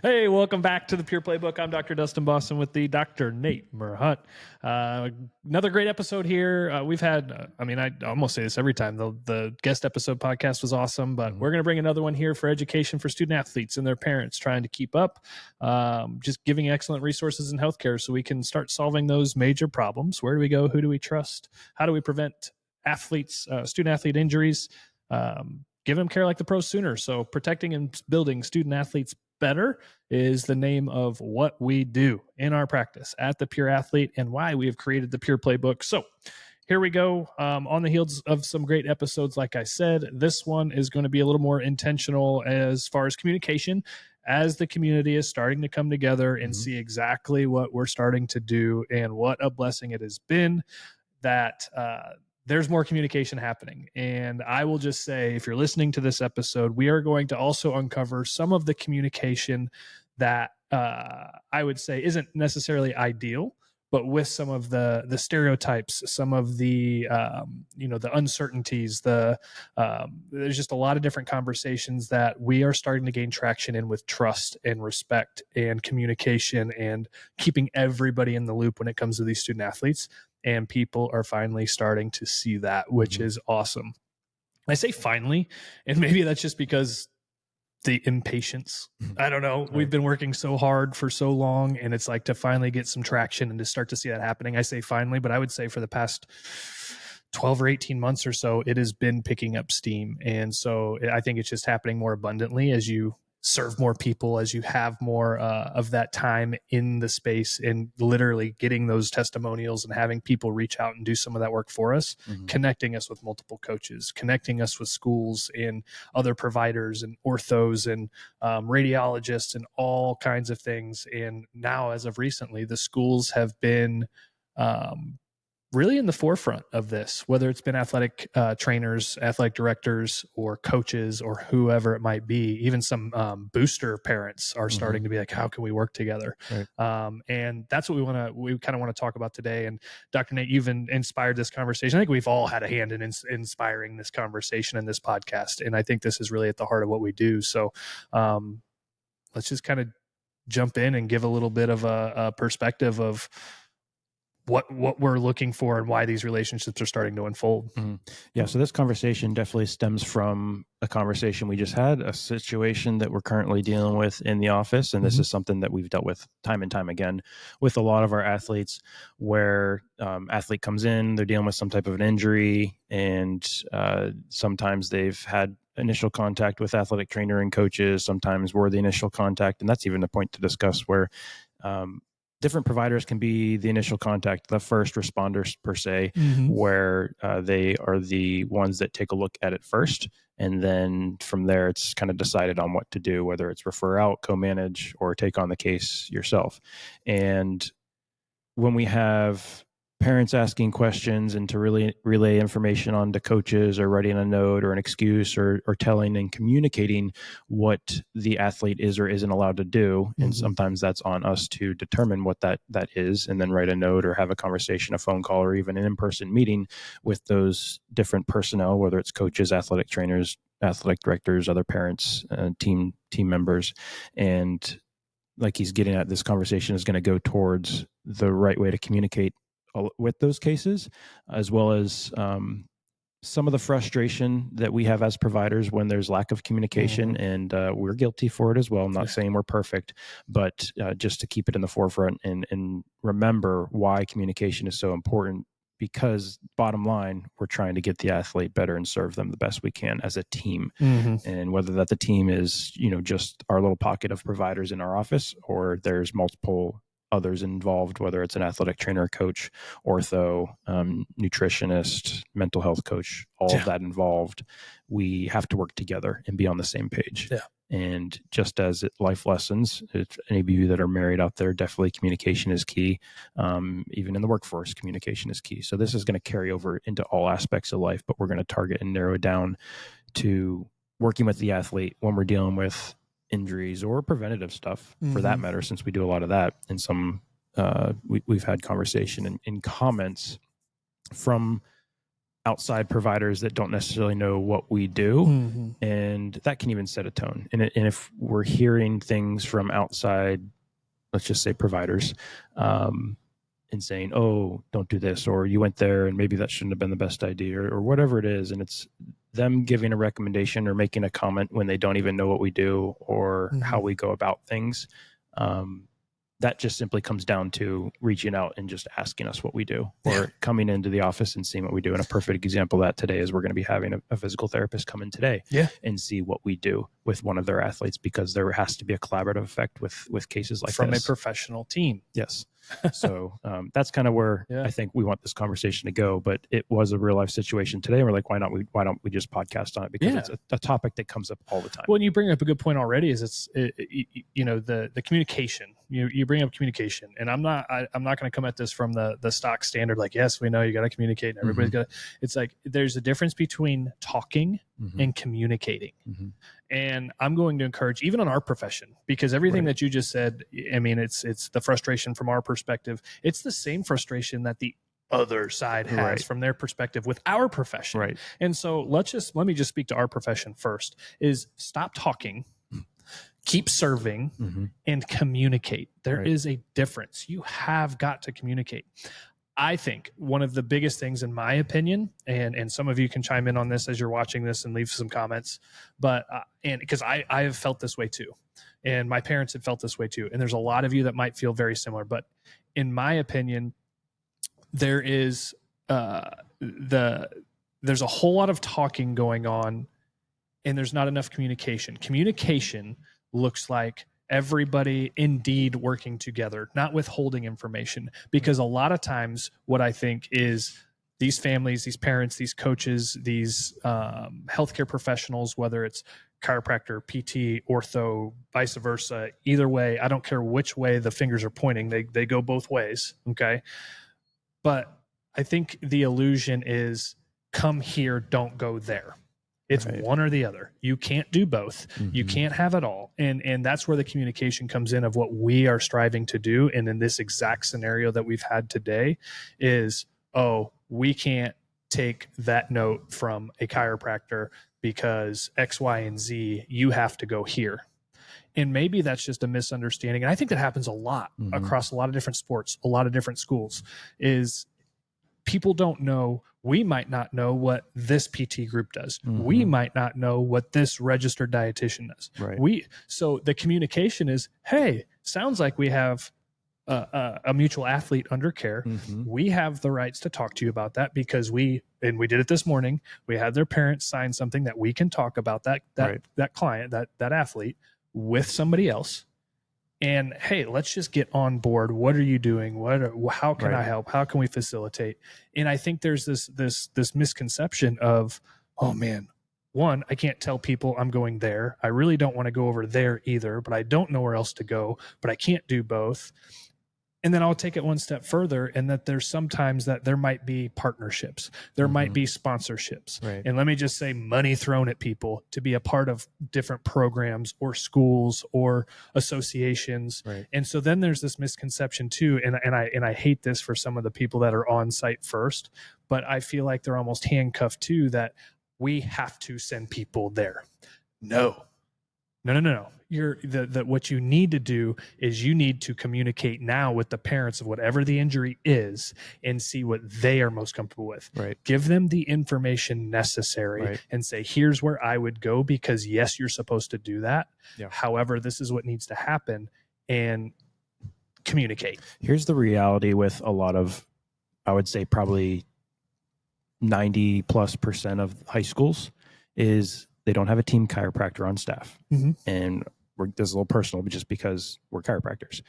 Hey, welcome back to the PURE Playbook. I'm Dr. Dustin Bosson with the Dr. Nate Merhaut. Another great episode here. We've had, I almost say this every time. The guest episode podcast was awesome, but we're going to bring another one here for education for student athletes and their parents trying to keep up, just giving excellent resources in healthcare so we can start solving those major problems. Where do we go? Who do we trust? How do we prevent athletes, student athlete injuries? Give them care like the pros sooner. So protecting and building student athletes better is the name of what we do in our practice at the Pure Athlete and why we have created the Pure Playbook. So here we go. On the heels of some great episodes, like I said, this one is going to be a little more intentional as far as communication, as the community is starting to come together and see exactly what we're starting to do, and what a blessing it has been that there's more communication happening. And I will just say, if you're listening to this episode, we are going to also uncover some of the communication that I would say isn't necessarily ideal, but with some of the stereotypes, some of the the uncertainties, there's just a lot of different conversations that we are starting to gain traction in with trust and respect and communication and keeping everybody in the loop when it comes to these student athletes. And people are finally starting to see that, which is awesome. I say finally, and maybe that's just because the impatience. I don't know. We've been working so hard for so long, and it's like to finally get some traction and to start to see that happening. I say finally, but I would say for the past 12 or 18 months or so, it has been picking up steam. And so I think it's just happening more abundantly as you serve more people, as you have more of that time in the space, and literally getting those testimonials and having people reach out and do some of that work for us, connecting us with multiple coaches, connecting us with schools and other providers and orthos and radiologists and all kinds of things. And now, as of recently, the schools have been really in the forefront of this, whether it's been athletic trainers, athletic directors, or coaches, or whoever it might be. Even some booster parents are starting to be like, how can we work together? Right. And that's what we kind of want to talk about today. And Dr. Nate, you've inspired this conversation. I think we've all had a hand in inspiring this conversation in this podcast. And I think this is really at the heart of what we do. So let's just kind of jump in and give a little bit of a perspective of what we're looking for and why these relationships are starting to unfold. Yeah. So this conversation definitely stems from a conversation we just had, a situation that we're currently dealing with in the office. And this is something that we've dealt with time and time again with a lot of our athletes, where athlete comes in, they're dealing with some type of an injury, and sometimes they've had initial contact with athletic trainer and coaches. Sometimes we're the initial contact. And that's even a point to discuss, where different providers can be the initial contact, the first responders per se, where they are the ones that take a look at it first. And then from there, it's kind of decided on what to do, whether it's refer out, co-manage, or take on the case yourself. And when we have parents asking questions and to really relay information on to coaches, or writing a note or an excuse, or telling and communicating what the athlete is or isn't allowed to do. And sometimes that's on us to determine what that is, and then write a note or have a conversation, a phone call, or even an in-person meeting with those different personnel, whether it's coaches, athletic trainers, athletic directors, other parents, team members. And like he's getting at, this conversation is going to go towards the right way to communicate with those cases, as well as some of the frustration that we have as providers when there's lack of communication. And we're guilty for it as well. I'm not saying we're perfect, but just to keep it in the forefront and remember why communication is so important. Because bottom line, we're trying to get the athlete better and serve them the best we can as a team. And whether that the team is, just our little pocket of providers in our office, or there's multiple others involved, whether it's an athletic trainer, coach, ortho, nutritionist, mental health coach, all of that involved, we have to work together and be on the same page. And just as life lessons, if any of you that are married out there, definitely communication is key. Even in the workforce, communication is key. So this is going to carry over into all aspects of life, but we're going to target and narrow it down to working with the athlete when we're dealing with injuries or preventative stuff, for that matter, since we do a lot of that. And some we've had conversation in comments from outside providers that don't necessarily know what we do. And that can even set a tone. And if we're hearing things from outside, let's just say providers, and saying, oh, don't do this, or you went there and maybe that shouldn't have been the best idea, or whatever it is. And it's them giving a recommendation or making a comment when they don't even know what we do or how we go about things. That just simply comes down to reaching out and just asking us what we do, or coming into the office and seeing what we do. And a perfect example of that today is we're going to be having a physical therapist come in today and see what we do with one of their athletes, because there has to be a collaborative effect with cases like from this. A professional team. Yes. So that's kind of where I think we want this conversation to go. But it was a real life situation today. And we're like, why don't we just podcast on it? Because it's a topic that comes up all the time. Well, and you bring up a good point already, is the communication. You bring up communication, and I'm not going to come at this from the stock standard, like, yes, we know you got to communicate and everybody's got to, it's like, there's a difference between talking and communicating. And I'm going to encourage, even on our profession, because everything that you just said, I mean, it's the frustration from our perspective. It's the same frustration that the other side has from their perspective with our profession. Right. And so let me just speak to our profession first, is stop talking, keep serving, and communicate. There is a difference. You have got to communicate. I think one of the biggest things, in my opinion, and some of you can chime in on this as you're watching this and leave some comments, but and because I have felt this way too, and my parents have felt this way too, and there's a lot of you that might feel very similar, but in my opinion, there's a whole lot of talking going on, and there's not enough communication. Communication looks like everybody indeed working together, not withholding information. Because a lot of times what I think is these families, these parents, these coaches, these healthcare professionals, whether it's chiropractor, PT, ortho, vice versa, either way, I don't care which way the fingers are pointing, they go both ways, okay? But I think the illusion is come here, don't go there. It's one or the other. You can't do both. You can't have it all. And that's where the communication comes in of what we are striving to do. And in this exact scenario that we've had today is, we can't take that note from a chiropractor because X, Y, and Z, you have to go here. And maybe that's just a misunderstanding. And I think that happens a lot across a lot of different sports, a lot of different schools, is people don't know. We might not know what this PT group does. We might not know what this registered dietitian does. So the communication is, hey, sounds like we have a mutual athlete under care. We have the rights to talk to you about that because we did it this morning. We had their parents sign something that we can talk about that client, that athlete with somebody else. And hey, let's just get on board. What are you doing? How can I help? How can we facilitate? And I think there's this misconception of, oh man, one, I can't tell people I'm going there. I really don't want to go over there either, but I don't know where else to go, but I can't do both. And then I'll take it one step further, and that there's sometimes that there might be partnerships, there might be sponsorships. And let me just say, money thrown at people to be a part of different programs or schools or associations. And so then there's this misconception too. And I hate this for some of the people that are on site first, but I feel like they're almost handcuffed to that. We have to send people there. No. What you need to do is you need to communicate now with the parents of whatever the injury is and see what they are most comfortable with. Give them the information necessary and say, here's where I would go because yes, you're supposed to do that. However, this is what needs to happen, and communicate. Here's the reality with a lot of, I would say probably 90+% of high schools is they don't have a team chiropractor on staff. And this is a little personal, but just because we're chiropractors,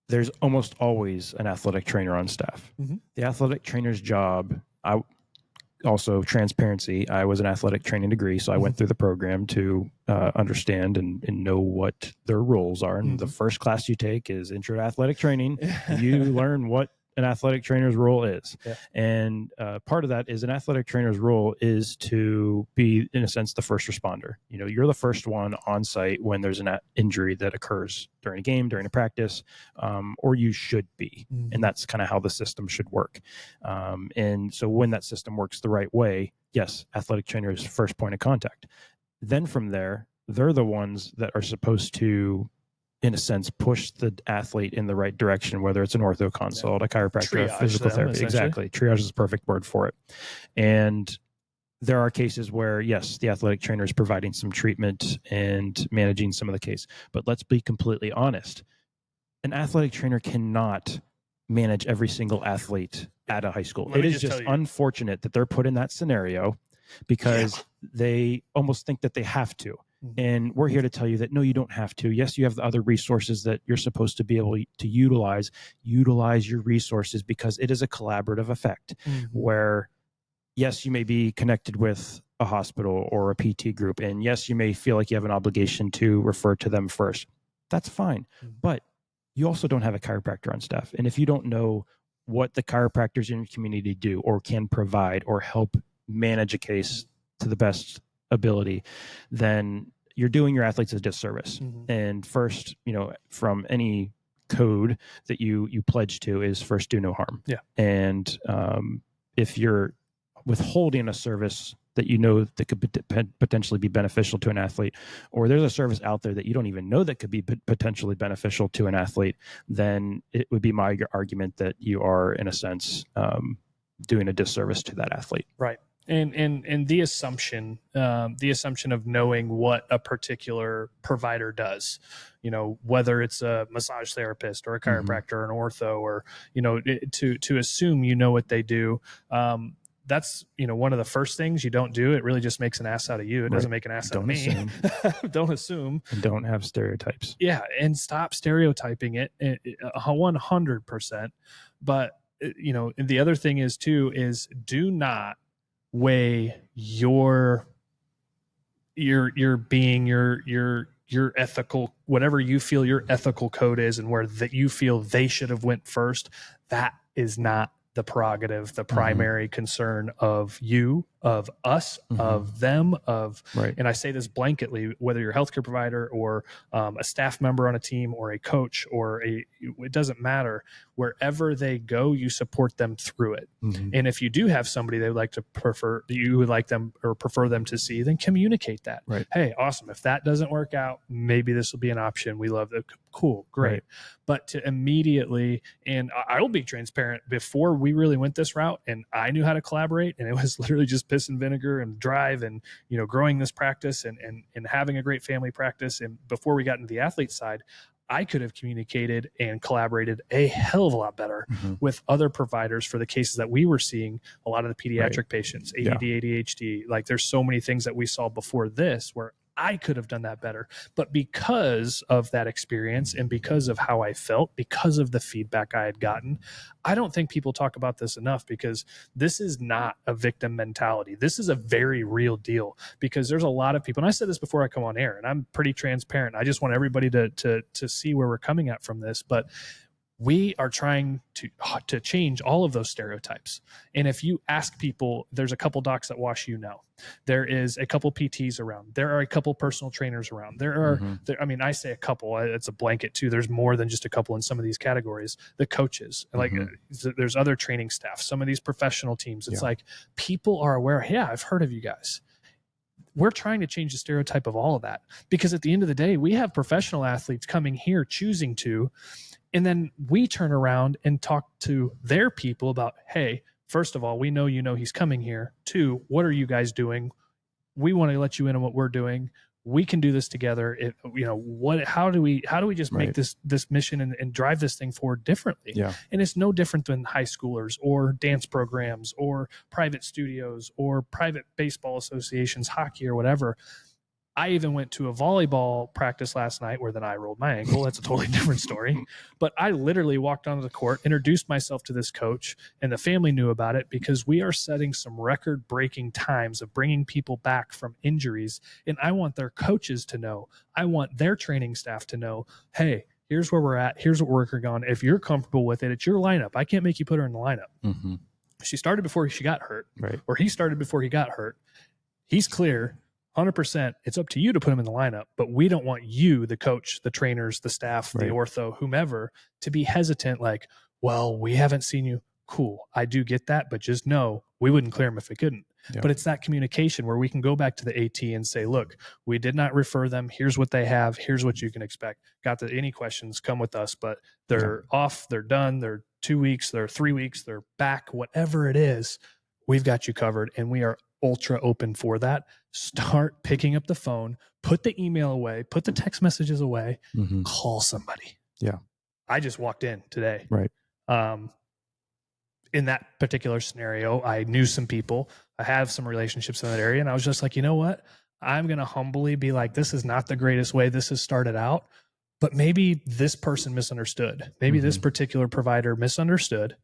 there's almost always an athletic trainer on staff. The athletic trainer's job, also transparency, I was an athletic training degree, so I went through the program to understand and know what their roles are. And the first class you take is Intro to Athletic Training. You learn what an athletic trainer's role is. Yeah. And part of that is an athletic trainer's role is to be, in a sense, the first responder. You know, you're the first one on site when there's an injury that occurs during a game, during a practice, or you should be. Mm-hmm. And that's kind of how the system should work. And so when that system works the right way, yes, athletic trainer is first point of contact. Then from there, they're the ones that are supposed to, in a sense, push the athlete in the right direction, whether it's an ortho consult, a chiropractor, a physical therapy. Exactly. Triage is the perfect word for it. And there are cases where, yes, the athletic trainer is providing some treatment and managing some of the case. But let's be completely honest. An athletic trainer cannot manage every single athlete at a high school. It is just unfortunate that they're put in that scenario because they almost think that they have to. And we're here to tell you that, no, you don't have to. Yes, you have the other resources that you're supposed to be able to utilize your resources, because it is a collaborative effect where, yes, you may be connected with a hospital or a PT group. And yes, you may feel like you have an obligation to refer to them first. That's fine. But you also don't have a chiropractor on staff. And if you don't know what the chiropractors in your community do or can provide or help manage a case to the best ability, then you're doing your athletes a disservice. And first, you know, from any code that you pledge to is first do no harm. Yeah. And if you're withholding a service that you know that could potentially be beneficial to an athlete, or there's a service out there that you don't even know that could be potentially beneficial to an athlete, then it would be my argument that you are, in a sense, doing a disservice to that athlete. Right. And the assumption of knowing what a particular provider does, you know, whether it's a massage therapist or a chiropractor or an ortho, or, you know, to assume you know what they do. That's, you know, one of the first things you don't do. It really just makes an ass out of you. It doesn't make an ass out of me. Don't assume. And don't have stereotypes. Yeah. And stop stereotyping it 100%. But, you know, and the other thing is too, is do not weigh your being, your ethical, whatever you feel your ethical code is, and where that you feel they should have went first. That is not the prerogative, the primary concern of you, of us, of them, of, and I say this blanketly, whether you're a healthcare provider or a staff member on a team or a coach or it doesn't matter. Wherever they go, you support them through it. And if you do have somebody they would like to prefer, you would like them or prefer them to see, then communicate that. Hey, awesome. If that doesn't work out, maybe this will be an option. We love it. Cool. Great. But to immediately, and I will be transparent, before we really went this route and I knew how to collaborate, and it was literally just piss and vinegar and drive and, you know, growing this practice and having a great family practice. And before we got into the athlete side, I could have communicated and collaborated a hell of a lot better with other providers for the cases that we were seeing. A lot of the pediatric patients, ADD, ADHD, like there's so many things that we saw before this where I could have done that better. But because of that experience and because of how I felt, because of the feedback I had gotten, I don't think people talk about this enough, because this is not a victim mentality. This is a very real deal, because there's a lot of people, and I said this before I come on air, and I'm pretty transparent. I just want everybody to see where we're coming at from this, but we are trying to change all of those stereotypes. And if you ask people, there's a couple docs that wash, you know, there is a couple PTs around, there are a couple personal trainers around, there are, I mean, I say a couple, it's a blanket too. There's more than just a couple in some of these categories. The coaches, like there's other training staff, some of these professional teams. It's like people are aware. Yeah, I've heard of you guys. We're trying to change the stereotype of all of that, because at the end of the day, we have professional athletes coming here choosing to, and then we turn around and talk to their people about, hey, first of all, we know, you know, he's coming here. 2, what are you guys doing? We want to let you in on what we're doing. We can do this together. It, you know, how do we just make this mission and drive this thing forward differently? And it's no different than high schoolers or dance programs or private studios or private baseball associations, hockey or whatever. I even went to a volleyball practice last night where then I rolled my ankle. That's a totally different story. But I literally walked onto the court, introduced myself to this coach, and the family knew about it, because we are setting some record-breaking times of bringing people back from injuries. And I want their coaches to know. I want their training staff to know, hey, here's where we're at. Here's what we're working on. If you're comfortable with it, it's your lineup. I can't make you put her in the lineup. Mm-hmm. She started before she got hurt, Right. or he started before he got hurt. He's clear, 100%. It's up to you to put him in the lineup, but we don't want you, the coach, the trainers, the staff, the ortho, whomever, to be hesitant like, well, we haven't seen you. Cool. I do get that, but just know we wouldn't clear him if we couldn't. Yeah. But it's that communication where we can go back to the AT and say, look, we did not refer them. Here's what they have. Here's what you can expect. Got any questions, come with us, but they're off, they're done, they're 2 weeks, they're 3 weeks, they're back, whatever it is, we've got you covered. And we are ultra open for that. Start picking up the phone, put the email away, put the text messages away, call somebody. Yeah. I just walked in today. Right. In that particular scenario, I knew some people, I have some relationships in that area. And I was just like, you know what? I'm going to humbly be like, this is not the greatest way this has started out, but maybe this person misunderstood. Maybe this particular provider misunderstood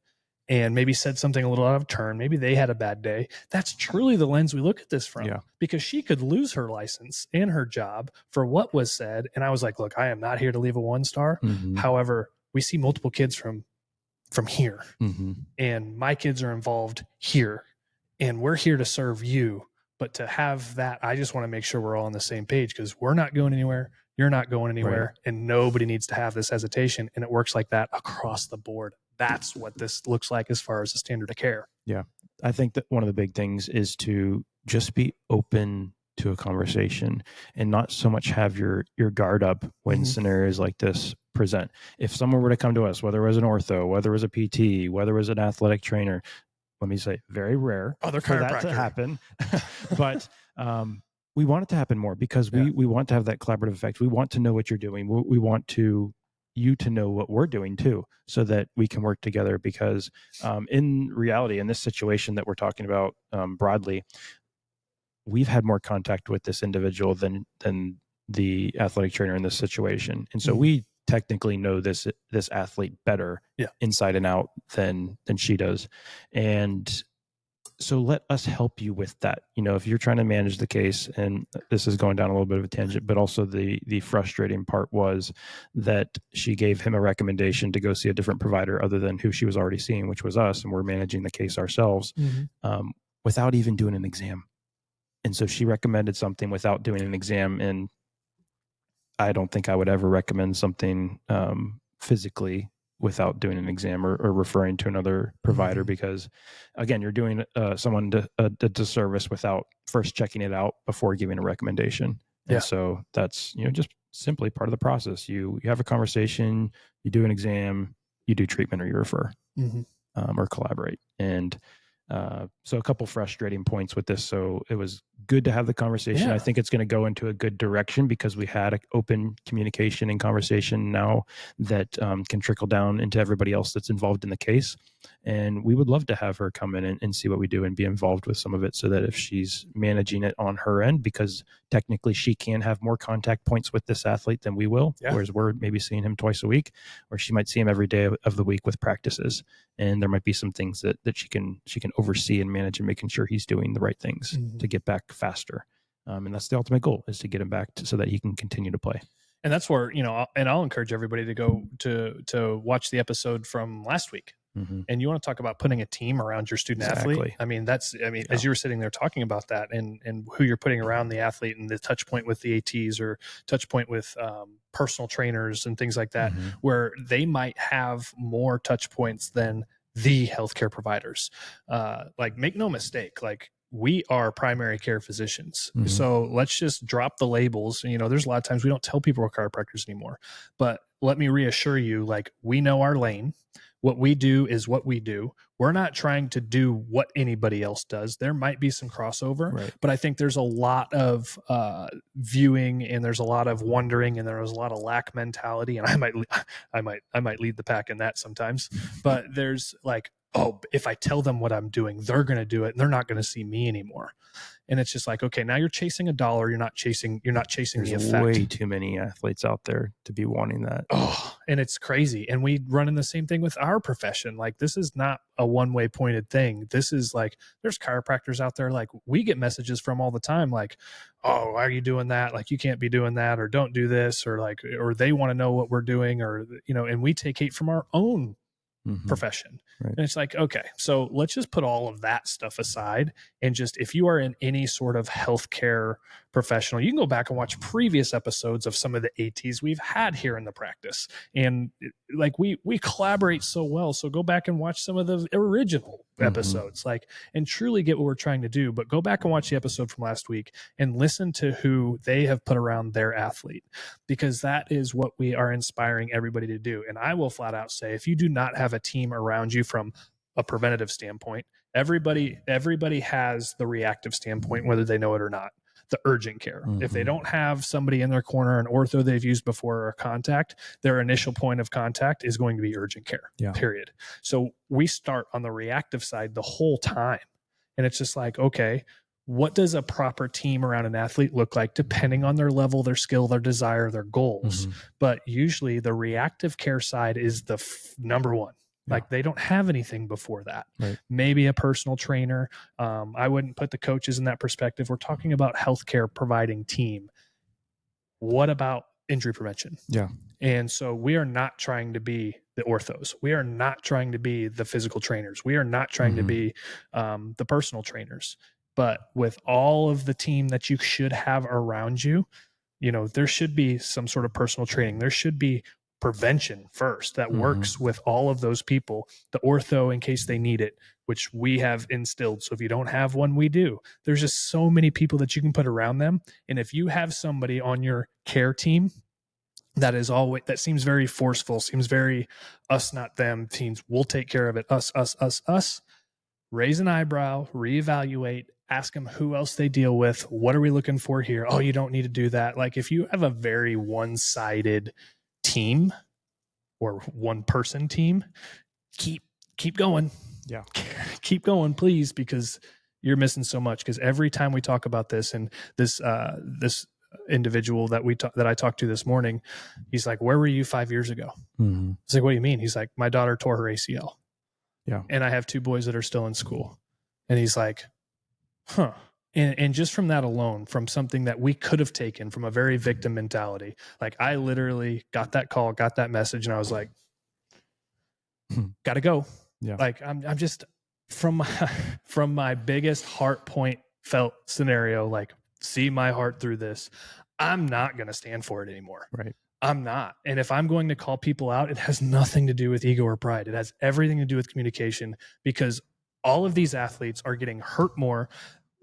and maybe said something a little out of turn. Maybe they had a bad day. That's truly the lens we look at this from, because she could lose her license and her job for what was said. And I was like, look, I am not here to leave a 1-star. However, we see multiple kids from here, and my kids are involved here, and we're here to serve you. But to have that, I just want to make sure we're all on the same page, because we're not going anywhere. You're not going anywhere, and nobody needs to have this hesitation. And it works like that across the board. That's what this looks like as far as the standard of care. Yeah. I think that one of the big things is to just be open to a conversation and not so much have your guard up when scenarios like this present. If someone were to come to us, whether it was an ortho, whether it was a PT, whether it was an athletic trainer, let me say, very rare for that to happen. But we want it to happen more, because we want to have that collaborative effect. We want to know what you're doing. We want you to know what we're doing too, so that we can work together. Because in reality, in this situation that we're talking about broadly, we've had more contact with this individual than the athletic trainer in this situation. And so we technically know this athlete better inside and out than she does. And so let us help you with that. You know, if you're trying to manage the case, and this is going down a little bit of a tangent, but also the frustrating part was that she gave him a recommendation to go see a different provider other than who she was already seeing, which was us. And we're managing the case ourselves without even doing an exam. And so she recommended something without doing an exam. And I don't think I would ever recommend something physically without doing an exam or referring to another provider, because again, you're doing someone a disservice without first checking it out before giving a recommendation. And so that's, just simply part of the process. You have a conversation, you do an exam, you do treatment, or you refer or collaborate. And so a couple frustrating points with this. So it was good to have the conversation. I think it's going to go into a good direction, because we had an open communication and conversation now that can trickle down into everybody else that's involved in the case. And we would love to have her come in and see what we do and be involved with some of it, so that if she's managing it on her end, because technically she can have more contact points with this athlete than we will, whereas we're maybe seeing him twice a week, or she might see him every day of the week with practices. And there might be some things that she can oversee and manage, and making sure he's doing the right things to get back faster. And that's the ultimate goal, is to get him back so that he can continue to play. And that's where, and I'll encourage everybody to go to watch the episode from last week. And you want to talk about putting a team around your student athlete. As you were sitting there talking about that, and who you're putting around the athlete, and the touch point with the ATs, or touch point with personal trainers and things like that, where they might have more touch points than the healthcare providers. Like, make no mistake, like, we are primary care physicians. So let's just drop the labels. There's a lot of times we don't tell people we're chiropractors anymore, but let me reassure you, like, we know our lane. What we do is what we do. We're not trying to do what anybody else does. There might be some crossover, but I think there's a lot of viewing, and there's a lot of wondering, and there's a lot of lack mentality. And I might lead the pack in that sometimes, but there's like, oh, if I tell them what I'm doing, they're going to do it, and they're not going to see me anymore. And it's just like, okay, now you're chasing a dollar. You're not chasing the effect. Way too many athletes out there to be wanting that. Oh, and it's crazy. And we run in the same thing with our profession. Like, this is not a one-way pointed thing. This is like, there's chiropractors out there, like, we get messages from all the time, like, oh, why are you doing that? Like, you can't be doing that, or don't do this, or like, or they want to know what we're doing, or, you know, and we take hate from our own profession. Right. And it's like, okay, so let's just put all of that stuff aside. And just, if you are in any sort of healthcare professional, you can go back and watch previous episodes of some of the ATs we've had here in the practice. And like, we collaborate so well. So go back and watch some of the original episodes, like, and truly get what we're trying to do. But go back and watch the episode from last week and listen to who they have put around their athlete, because that is what we are inspiring everybody to do. And I will flat out say, if you do not have a team around you from a preventative standpoint, everybody has the reactive standpoint, whether they know it or not, the urgent care. If they don't have somebody in their corner, an ortho they've used before, or a contact, their initial point of contact is going to be urgent care, period. So we start on the reactive side the whole time. And it's just like, okay, what does a proper team around an athlete look like, depending on their level, their skill, their desire, their goals? But usually the reactive care side is the number one. Like, they don't have anything before that. Maybe a personal trainer. I wouldn't put the coaches in that perspective. We're talking about healthcare providing team. What about injury prevention? And so we are not trying to be the orthos. We are not trying to be the physical trainers. We are not trying to be the personal trainers. But with all of the team that you should have around you, you know, there should be some sort of personal training. There should be prevention first that works with all of those people. The ortho, in case they need it, which we have instilled. So if you don't have one, we do. There's just so many people that you can put around them. And if you have somebody on your care team that is always, that seems very forceful, seems very us, not them, teams, we'll take care of it, us, raise an eyebrow, reevaluate, ask them who else they deal with. What are we looking for here? Oh, you don't need to do that. Like, if you have a very one-sided team or one person team, keep going. Keep going, please, because you're missing so much. Because every time we talk about this, and this individual that I talked to this morning, he's like, where were you 5 years ago? It's like, what do you mean? He's like, my daughter tore her ACL. And I have 2 boys that are still in school. And he's like, huh. And just from that alone, from something that we could have taken from a very victim mentality, like, I literally got that call, got that message, and I was like, gotta go. Like, I'm just, from my biggest heart point felt scenario, like, see my heart through this, I'm not going to stand for it anymore. I'm not. And if I'm going to call people out, it has nothing to do with ego or pride. It has everything to do with communication, because all of these athletes are getting hurt more.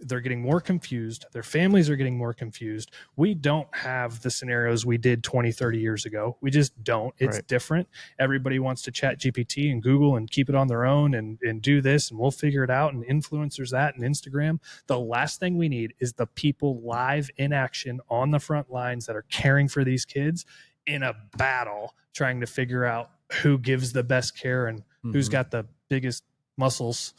They're getting more confused. Their families are getting more confused. We don't have the scenarios we did 20, 30 years ago. We just don't. It's different. Everybody wants to chat GPT and Google and keep it on their own and do this, and we'll figure it out, and influencers that, and Instagram. The last thing we need is the people live in action on the front lines that are caring for these kids in a battle, trying to figure out who gives the best care and who's got the biggest muscles.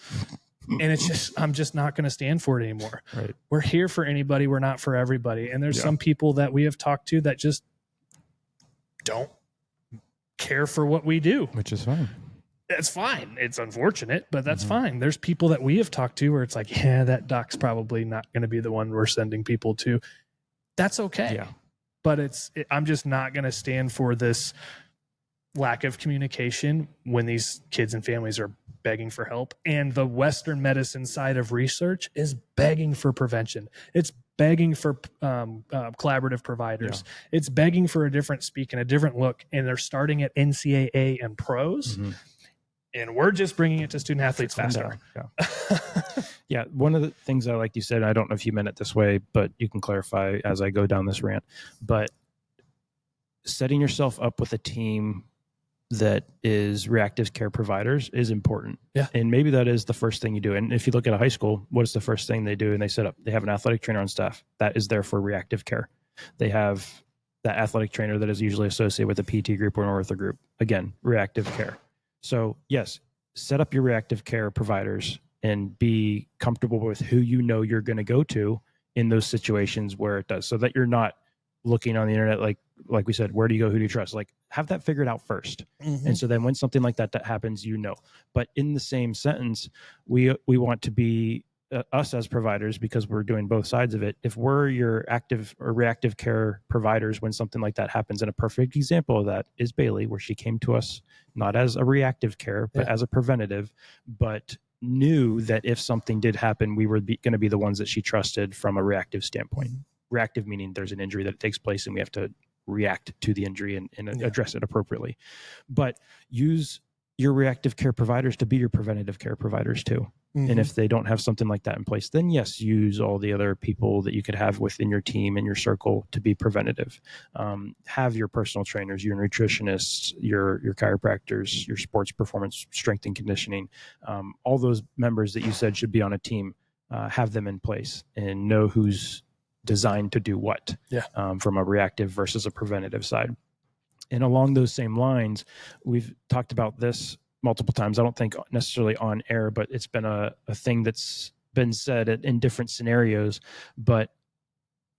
And it's just, I'm just not going to stand for it anymore. We're here for anybody. We're not for everybody. And there's some people that we have talked to that just don't care for what we do, which is fine. It's fine. It's unfortunate, but that's fine. There's people that we have talked to where it's like, yeah, that doc's probably not going to be the one we're sending people to. That's okay. But I'm just not going to stand for this lack of communication when these kids and families are begging for help. And the Western medicine side of research is begging for prevention. It's begging for collaborative providers. It's begging for a different speak and a different look. And they're starting at NCAA and pros. And we're just bringing it to student athletes faster. One of the things I like you said, I don't know if you meant it this way, but you can clarify as I go down this rant, but setting yourself up with a team that is reactive care providers is important. And maybe that is the first thing you do. And if you look at a high school, what is the first thing they do? And they have an athletic trainer on staff that is there for reactive care. They have that athletic trainer that is usually associated with a PT group or an ortho group. Again, reactive care. So yes, set up your reactive care providers and be comfortable with who you know you're going to go to in those situations where it does, so that you're not looking on the internet, like we said, where do you go? Who do you trust? Like, have that figured out first. And so then when something like that happens, you know. But in the same sentence, we want to be us as providers, because we're doing both sides of it, if we're your active or reactive care providers when something like that happens, and a perfect example of that is Bailey, where she came to us not as a reactive care, but as a preventative, but knew that if something did happen, we were going to be the ones that she trusted from a reactive standpoint. Reactive meaning there's an injury that takes place and we have to react to the injury and address it appropriately. But use your reactive care providers to be your preventative care providers too. And if they don't have something like that in place, then yes, use all the other people that you could have within your team and your circle to be preventative. Have your personal trainers, your nutritionists, your chiropractors, your sports performance, strength and conditioning, all those members that you said should be on a team, have them in place and know who's designed to do what from a reactive versus a preventative side. And along those same lines, we've talked about this multiple times. I don't think necessarily on air, but it's been a thing that's been said in different scenarios. But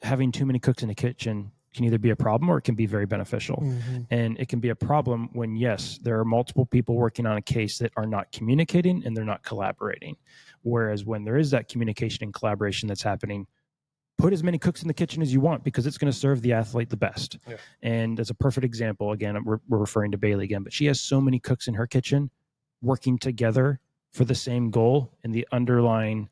having too many cooks in the kitchen can either be a problem or it can be very beneficial. And it can be a problem when, yes, there are multiple people working on a case that are not communicating and they're not collaborating. Whereas when there is that communication and collaboration that's happening, put as many cooks in the kitchen as you want, because it's going to serve the athlete the best. And as a perfect example, again, we're referring to Bailey again, but she has so many cooks in her kitchen working together for the same goal. And the underlying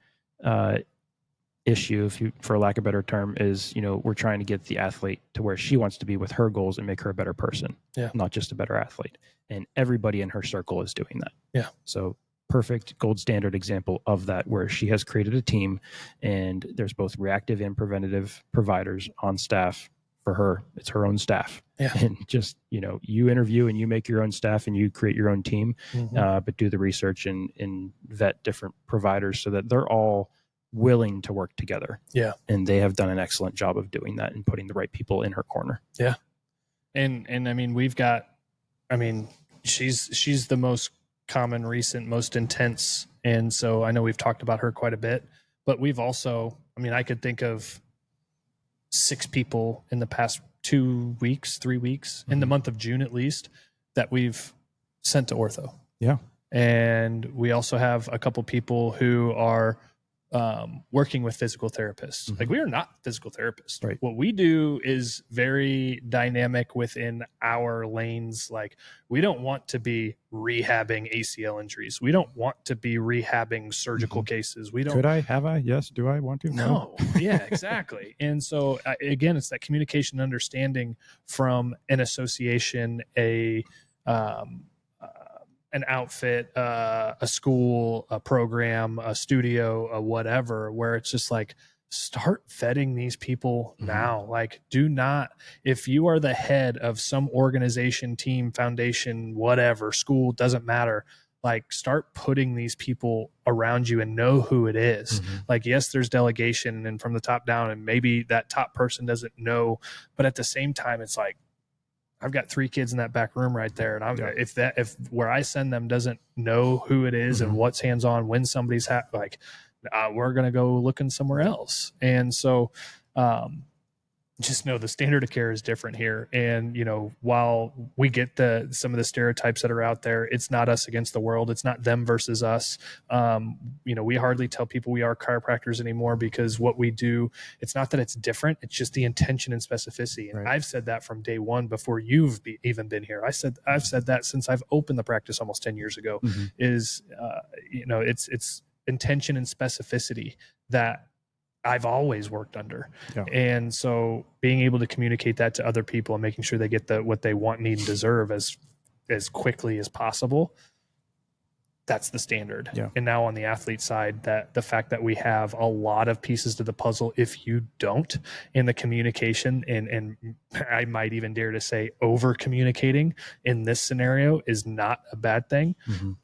issue, for lack of a better term, is, we're trying to get the athlete to where she wants to be with her goals and make her a better person, not just a better athlete. And everybody in her circle is doing that. So perfect gold standard example of that, where she has created a team and there's both reactive and preventative providers on staff for her. It's her own staff. And just, you interview and you make your own staff and you create your own team, but do the research and vet different providers so that they're all willing to work together. And they have done an excellent job of doing that and putting the right people in her corner. And I mean, she's the most common, recent, most intense. And so I know we've talked about her quite a bit, but we've also, I could think of 6 people in the past 2 weeks, 3 weeks, in the month of June at least, that we've sent to ortho. And we also have a couple people who are working with physical therapists. Like, we are not physical therapists. What we do is very dynamic within our lanes. Like, we don't want to be rehabbing ACL injuries. We don't want to be rehabbing surgical cases. We don't. Could I? Have I? Yes. Do I want to? No. Yeah, exactly. And so again, it's that communication understanding from an association, an outfit, a school, a program, a studio, a whatever, where it's just like, start vetting these people now. Like, do not, if you are the head of some organization, team, foundation, whatever, school, doesn't matter. Like, start putting these people around you and know who it is. Like, yes, there's delegation and from the top down, and maybe that top person doesn't know, but at the same time, it's like, I've got 3 kids in that back room right there. And if where I send them doesn't know who it is and what's hands on, when somebody's we're going to go looking somewhere else. And so, just know the standard of care is different here. And, while we get some of the stereotypes that are out there, it's not us against the world. It's not them versus us. We hardly tell people we are chiropractors anymore, because what we do, it's not that it's different. It's just the intention and specificity. And I've said that from day one, before you've even been here. I've said that since I've opened the practice almost 10 years ago, is, it's intention and specificity that I've always worked under. And so being able to communicate that to other people and making sure they get what they want, need, and deserve as quickly as possible, that's the standard. And now on the athlete side, that the fact that we have a lot of pieces to the puzzle, if you don't, in the communication, and I might even dare to say over communicating in this scenario is not a bad thing.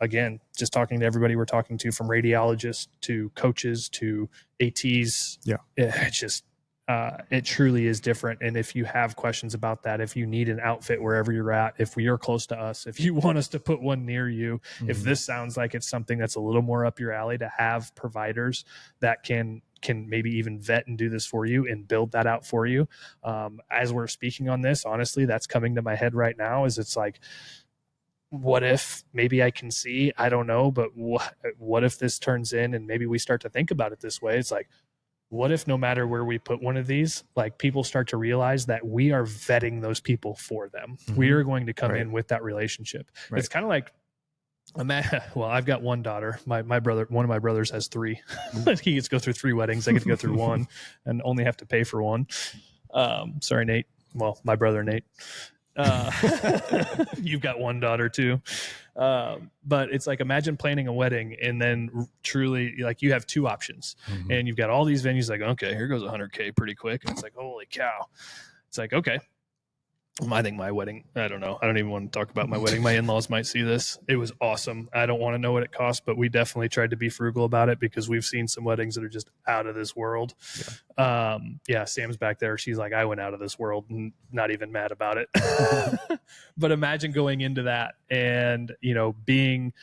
Again, just talking to everybody we're talking to, from radiologists to coaches to ATs, it's just, it truly is different. And if you have questions about that, if you need an outfit wherever you're at, if you're close to us, if you want us to put one near you, if this sounds like it's something that's a little more up your alley, to have providers that can maybe even vet and do this for you and build that out for you. As we're speaking on this, honestly, that's coming to my head right now, is it's like, what if maybe I can see, I don't know, but what if this turns in, and maybe we start to think about it this way. It's like, what if no matter where we put one of these, like people start to realize that we are vetting those people for them. We are going to come in with that relationship. It's kind of like, well, I've got one daughter. My brother, one of my brothers has 3. He gets to go through 3 weddings. I get to go through 1 and only have to pay for 1. Sorry, Nate. Well, my brother, Nate. You've got 1 daughter too. But it's like, imagine planning a wedding and then truly, like, you have 2 options and you've got all these venues, like, okay, here goes $100K pretty quick. And it's like, holy cow. It's like, okay. I think my wedding, I don't know. I don't even want to talk about my wedding. My in-laws might see this. It was awesome. I don't want to know what it cost, but we definitely tried to be frugal about it because we've seen some weddings that are just out of this world. Yeah. Sam's back there. She's like, I went out of this world and not even mad about it. But imagine going into that and, being,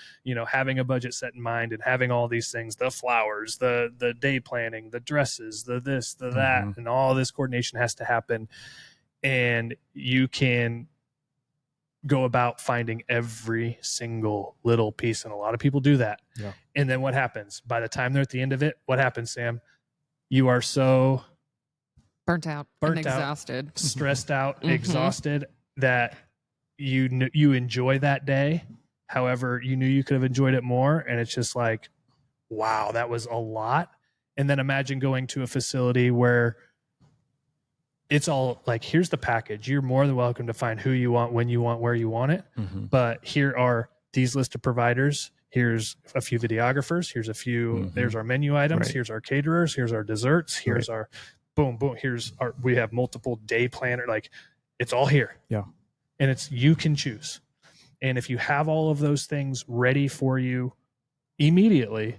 having a budget set in mind and having all these things, the flowers, the day planning, the dresses, the this, the that, and all this coordination has to happen. And you can go about finding every single little piece. And a lot of people do that. Yeah. And then what happens? By the time they're at the end of it, what happens, Sam? You are so burnt out, exhausted, stressed out, exhausted, that you enjoy that day. However, you knew you could have enjoyed it more. And it's just like, wow, that was a lot. And then imagine going to a facility where it's all like, here's the package. You're more than welcome to find who you want, when you want, where you want it. But here are these list of providers. Here's a few videographers. Here's a few, there's our menu items. Here's our caterers. Here's our desserts. Here's our boom, boom. We have multiple day planner. Like, it's all here. Yeah. And you can choose. And if you have all of those things ready for you immediately,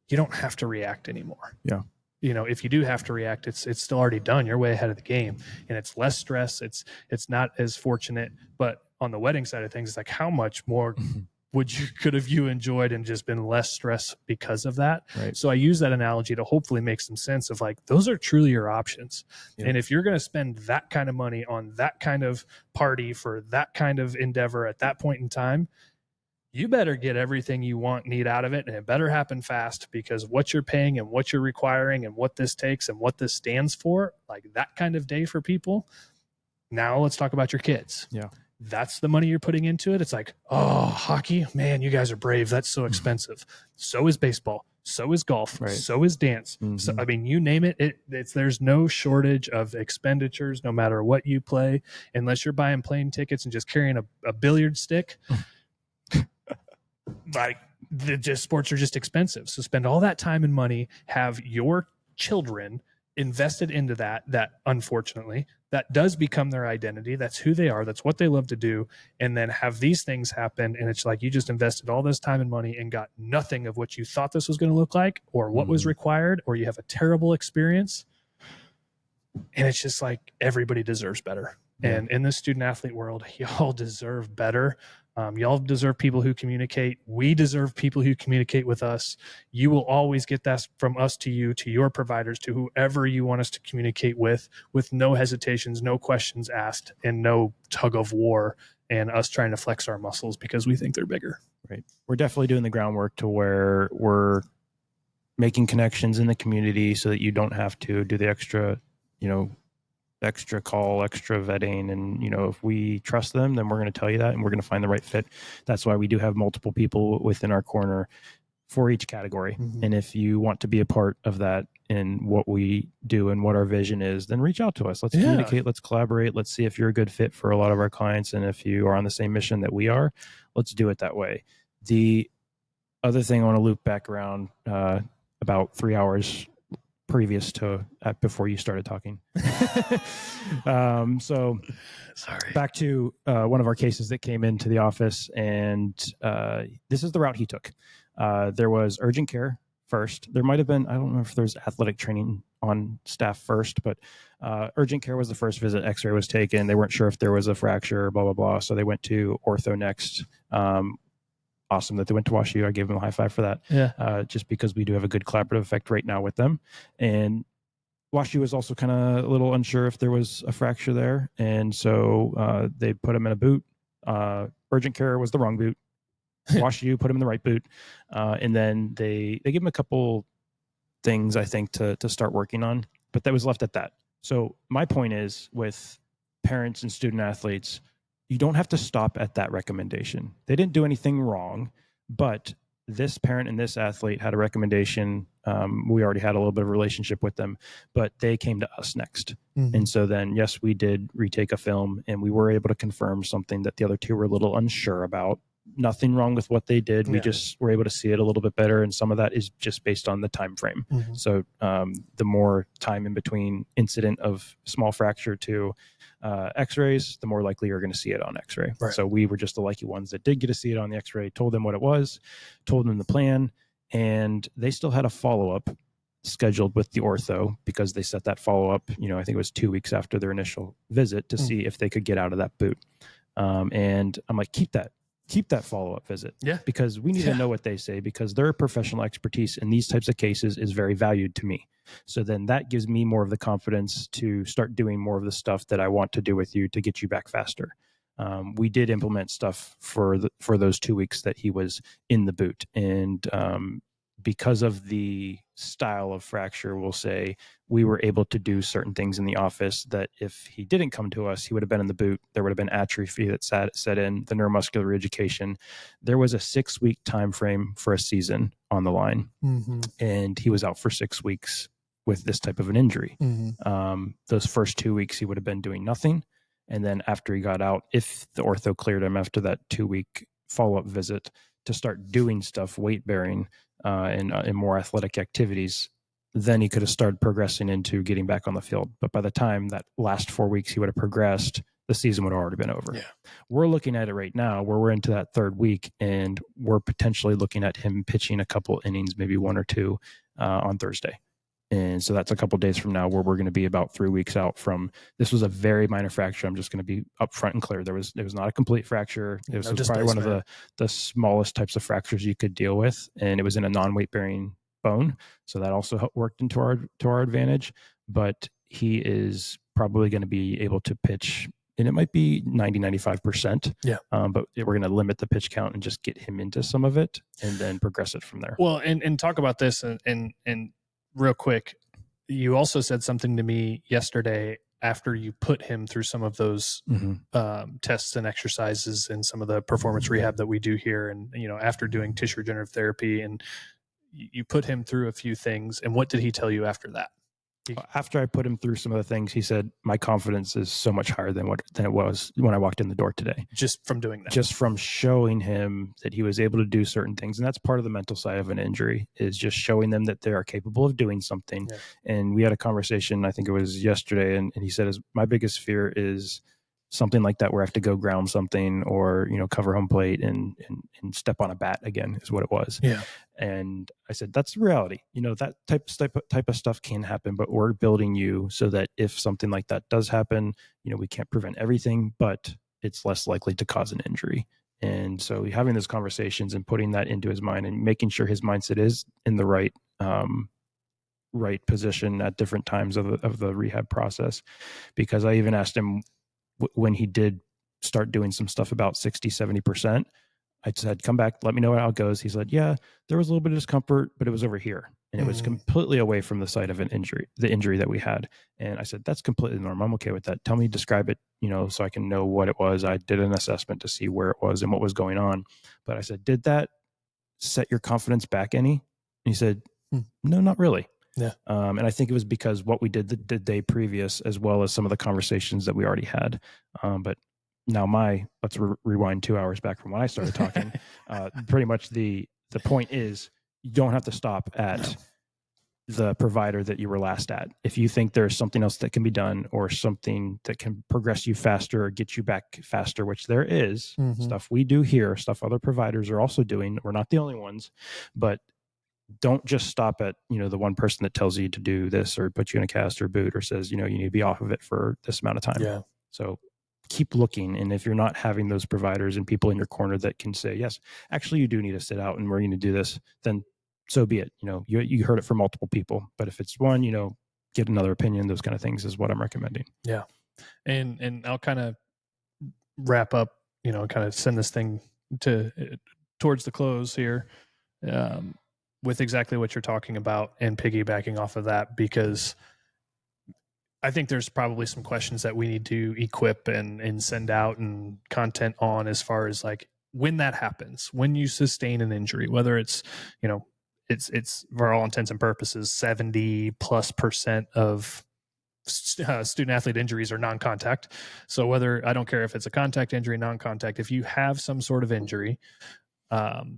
you don't have to react anymore. Yeah. If you do have to react, it's still already done. You're way ahead of the game, and it's less stress. It's not as fortunate. But on the wedding side of things, it's like, how much more could have you enjoyed and just been less stress because of that? Right. So I use that analogy to hopefully make some sense of, like, those are truly your options. Yeah. And if you're going to spend that kind of money on that kind of party for that kind of endeavor at that point in time, you better get everything you need out of it, and it better happen fast, because what you're paying and what you're requiring and what this takes and what this stands for, like that kind of day for people. Now let's talk about your kids. Yeah. That's the money you're putting into it. It's like, oh, hockey, man, you guys are brave. That's so expensive. So is baseball. So is golf. Right. So is dance. So, I mean, you name it, there's no shortage of expenditures, no matter what you play, unless you're buying plane tickets and just carrying a billiard stick. Like, sports are just expensive. So spend all that time and money, have your children invested into that unfortunately, that does become their identity. That's who they are. That's what they love to do. And then have these things happen. And it's like, you just invested all this time and money and got nothing of what you thought this was going to look like, or what was required, or you have a terrible experience. And it's just like, everybody deserves better. Yeah. And in the student athlete world, y'all deserve better. Y'all deserve people who communicate. We deserve people who communicate with us. You will always get that from us to you, to your providers, to whoever you want us to communicate with no hesitations, no questions asked, and no tug of war and us trying to flex our muscles because we think they're bigger. Right. We're definitely doing the groundwork to where we're making connections in the community so that you don't have to do the extra call, extra vetting. And, if we trust them, then we're going to tell you that, and we're going to find the right fit. That's why we do have multiple people within our corner for each category. And if you want to be a part of that in what we do and what our vision is, then reach out to us. Let's communicate. Let's collaborate. Let's see if you're a good fit for a lot of our clients. And if you are on the same mission that we are, let's do it that way. The other thing I want to loop back around about 3 hours previous to before you started talking. So sorry. Back to one of our cases that came into the office, and this is the route he took. There was urgent care first. There might have been, I don't know if there's athletic training on staff first, but urgent care was the first visit. X-ray was taken. They weren't sure if there was a fracture, blah, blah, blah. So they went to ortho next. Awesome that they went to WashU. I gave them a high five for that. Yeah. Just because we do have a good collaborative effect right now with them. And WashU was also kind of a little unsure if there was a fracture there. And so they put him in a boot. Urgent care was the wrong boot. wash you, put him in the right boot. And then they give him a couple things, I think, to start working on, but that was left at that. So my point is, with parents and student athletes, you don't have to stop at that recommendation. They didn't do anything wrong, but this parent and this athlete had a recommendation. We already had a little bit of a relationship with them, but they came to us next. And so then, yes, we did retake a film, and we were able to confirm something that the other two were a little unsure about. Nothing wrong with what they did. We just were able to see it a little bit better, and some of that is just based on the time frame. So the more time in between incident of small fracture to x-rays, the more likely you're going to see it on x-ray. Right. So we were just the lucky ones that did get to see it on the x-ray, told them what it was, told them the plan, and they still had a follow-up scheduled with the ortho, because they set that follow-up, I think it was 2 weeks after their initial visit, to see if they could get out of that boot. And I'm like, keep that follow-up visit. Yeah. Because we need to know what they say, because their professional expertise in these types of cases is very valued to me. So then that gives me more of the confidence to start doing more of the stuff that I want to do with you to get you back faster. We did implement stuff for those 2 weeks that he was in the boot. And because of the style of fracture, we'll say, we were able to do certain things in the office that if he didn't come to us, he would have been in the boot. There would have been atrophy that set in, the neuromuscular reeducation. There was a 6-week time frame for a season on the line, and he was out for 6 weeks with this type of an injury. Those first 2 weeks, he would have been doing nothing. And then after he got out, if the ortho cleared him after that 2-week follow-up visit to start doing stuff, weight bearing, and more athletic activities, then he could have started progressing into getting back on the field. But by the time that last 4 weeks he would have progressed, the season would have already been over. Yeah. We're looking at it right now where we're into that 3rd week, and we're potentially looking at him pitching a couple innings, maybe 1 or 2 on Thursday. And so that's a couple of days from now, where we're going to be about 3 weeks out from. This was a very minor fracture. I'm just going to be upfront and clear. It was not a complete fracture. It was probably one of the smallest types of fractures you could deal with, and it was in a non-weight bearing bone. So that also worked into our advantage. But he is probably going to be able to pitch, and it might be 90-95%. Yeah. But we're going to limit the pitch count and just get him into some of it, and then progress it from there. Well, and talk about this and real quick, you also said something to me yesterday after you put him through some of those tests and exercises and some of the performance rehab that we do here. And, after doing tissue regenerative therapy, and you put him through a few things. And what did he tell you after that? After I put him through some of the things, he said, my confidence is so much higher than it was when I walked in the door today. Just from doing that? Just from showing him that he was able to do certain things. And that's part of the mental side of an injury, is just showing them that they are capable of doing something. Yeah. And we had a conversation, I think it was yesterday, and he said, my biggest fear is something like that, where I have to go ground something, or, cover home plate and step on a bat again, is what it was. Yeah. And I said, that's the reality. That type of stuff can happen, but we're building you so that if something like that does happen, we can't prevent everything, but it's less likely to cause an injury. And so having those conversations and putting that into his mind, and making sure his mindset is in the right position at different times of the rehab process. Because I even asked him, when he did start doing some stuff about 60-70%, I said, come back, let me know how it goes. He said, yeah, there was a little bit of discomfort, but it was over here. And it was completely away from the site of the injury that we had. And I said, that's completely normal. I'm okay with that. Tell me, describe it, so I can know what it was. I did an assessment to see where it was and what was going on. But I said, did that set your confidence back any? And he said, no, not really. Yeah. And I think it was because what we did the day previous, as well as some of the conversations that we already had. But now let's rewind 2 hours back from when I started talking. Pretty much the point is, you don't have to stop at the provider that you were last at. If you think there's something else that can be done, or something that can progress you faster or get you back faster, which there is stuff we do here, stuff other providers are also doing. We're not the only ones, but don't just stop at, the one person that tells you to do this, or put you in a cast or boot, or says, you need to be off of it for this amount of time. Yeah. So keep looking. And if you're not having those providers and people in your corner that can say, yes, actually you do need to sit out and we're going to do this, then so be it. You heard it from multiple people, but if it's one, get another opinion. Those kind of things is what I'm recommending. Yeah. And I'll kind of wrap up, kind of send this thing to towards the close here with exactly what you're talking about and piggybacking off of that, because I think there's probably some questions that we need to equip and send out and content on, as far as like when that happens, when you sustain an injury, whether it's, it's for all intents and purposes, 70+% of student athlete injuries are non-contact. So whether, I don't care if it's a contact injury, non-contact, if you have some sort of injury,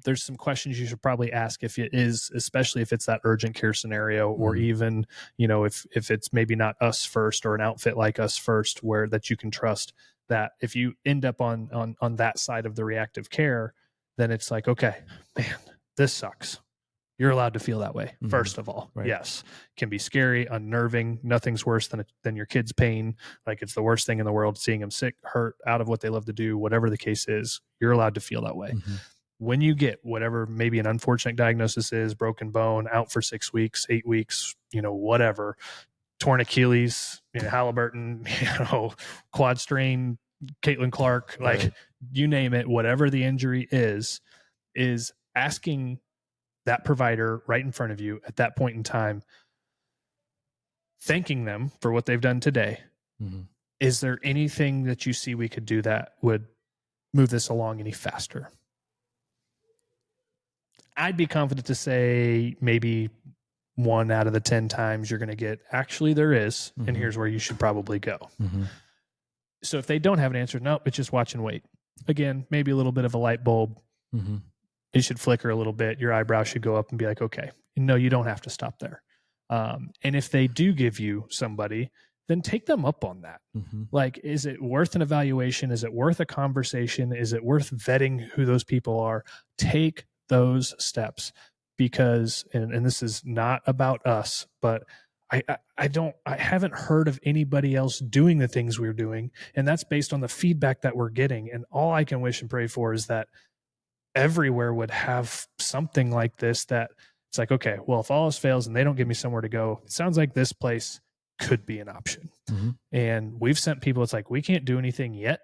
there's some questions you should probably ask if it is, especially if it's that urgent care scenario, or even, if it's maybe not us first or an outfit like us first, where that you can trust that if you end up on that side of the reactive care, then it's like, okay, man, this sucks. You're allowed to feel that way. First of all, right. Yes, can be scary, unnerving. Nothing's worse than your kid's pain. Like, it's the worst thing in the world, seeing them sick, hurt, out of what they love to do, whatever the case is. You're allowed to feel that way. When you get whatever maybe an unfortunate diagnosis is, broken bone, out for 6 weeks, 8 weeks, whatever, torn Achilles, Halliburton, quad strain, Caitlin Clark, like you name it, whatever the injury is asking that provider right in front of you at that point in time, thanking them for what they've done today. Is there anything that you see we could do that would move this along any faster? I'd be confident to say maybe 1 out of the 10 times you're going to get, actually there is, and here's where you should probably go. So if they don't have an answer, nope, it's just watch and wait. Again, maybe a little bit of a light bulb. It should flicker a little bit. Your eyebrow should go up and be like, okay, no, you don't have to stop there. And if they do give you somebody, then take them up on that. Like, is it worth an evaluation? Is it worth a conversation? Is it worth vetting who those people are? Take those steps, because, and this is not about us, but I haven't heard of anybody else doing the things we're doing. And that's based on the feedback that we're getting. And all I can wish and pray for is that everywhere would have something like this, that it's like, okay, well, if all else fails and they don't give me somewhere to go, it sounds like this place could be an option. And we've sent people, it's like, we can't do anything yet.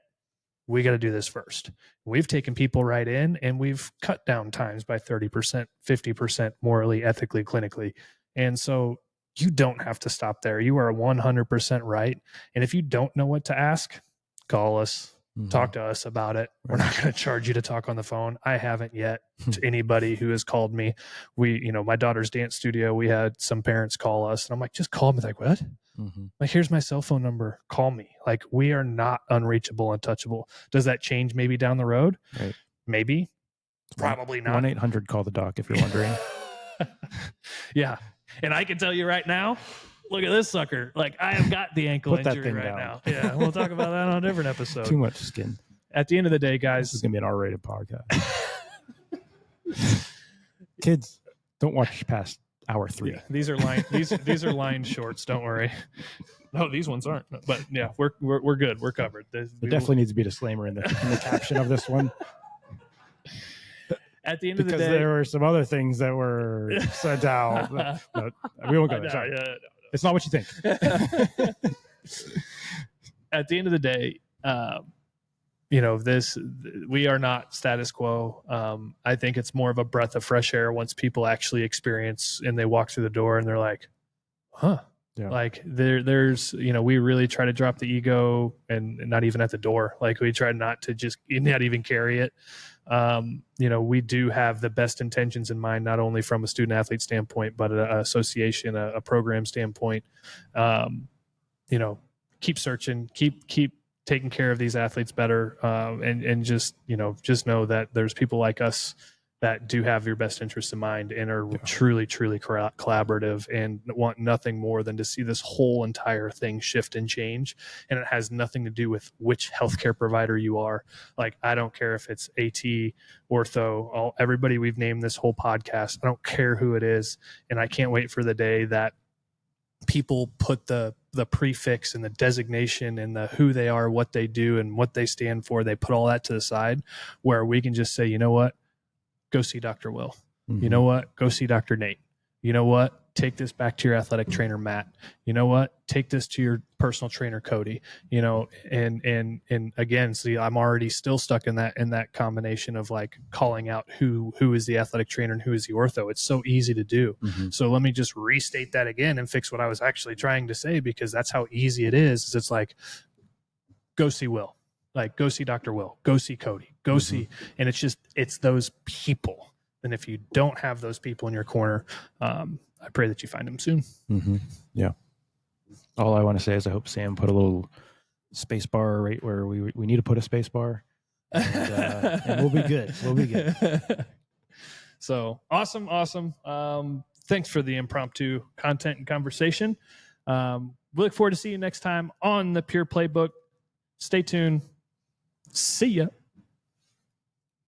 We got to do this first. We've taken people right in and we've cut down times by 30%, 50% morally, ethically, clinically. And so you don't have to stop there. You are 100% right. And if you don't know what to ask, call us, talk to us about it. We're not going to charge you to talk on the phone. I haven't yet to anybody who has called me. We, my daughter's dance studio, we had some parents call us and I'm like, just call me. Like, what? Like, here's my cell phone number. Call me. Like, we are not unreachable, untouchable. Does that change maybe down the road? Right. Maybe. Probably not. 1-800-CALL-THE-DOC if you're wondering. Yeah. And I can tell you right now, look at this sucker. Like, I have got the ankle Put that injury thing right down. now. Yeah. We'll talk about that on a different episode. Too much skin. At the end of the day, guys. This is going to be an R-rated podcast. Kids, don't watch past hour 3. Yeah, these are line these are line shorts. Don't worry. No, these ones aren't. But yeah, we're good. We're covered. There definitely needs to be a disclaimer in the caption of this one. At the end of the day, because there were some other things that were sent out. But we won't go there. Sorry. It's not what you think. At the end of the day, we are not status quo. I think it's more of a breath of fresh air once people actually experience and they walk through the door and they're like, huh. Yeah. Like there's, we really try to drop the ego and not even at the door. Like, we try not to just not even carry it. We do have the best intentions in mind, not only from a student athlete standpoint, but an association, a program standpoint. Keep searching, keep taking care of these athletes better. And just know that there's people like us that do have your best interests in mind and are truly, truly collaborative and want nothing more than to see this whole entire thing shift and change. And it has nothing to do with which healthcare provider you are. Like, I don't care if it's AT, ortho, everybody we've named this whole podcast. I don't care who it is. And I can't wait for the day that people put the prefix and the designation and the who they are, what they do and what they stand for. They put all that to the side, where we can just say, you know what? Go see Dr. Will. You know what? Go see Dr. Nate. You know what? take this back to your athletic trainer, Matt. You know what? Take this to your personal trainer, Cody. You know, and again, see, I'm already still stuck in that combination of like calling out who is the athletic trainer and who is the ortho. It's so easy to do. Mm-hmm. So let me just restate that again and fix what I was actually trying to say, because that's how easy it is it's like, go see Will, like go see Dr. Will, go see Cody, go see, and it's those people. And if you don't have those people in your corner, I pray that you find them soon. Mm-hmm. Yeah. All I want to say is I hope Sam put a little space bar right where we need to put a space bar, and we'll be good. We'll be good. So awesome. Thanks for the impromptu content and conversation. We look forward to seeing you next time on the Pure Playbook. Stay tuned. See ya.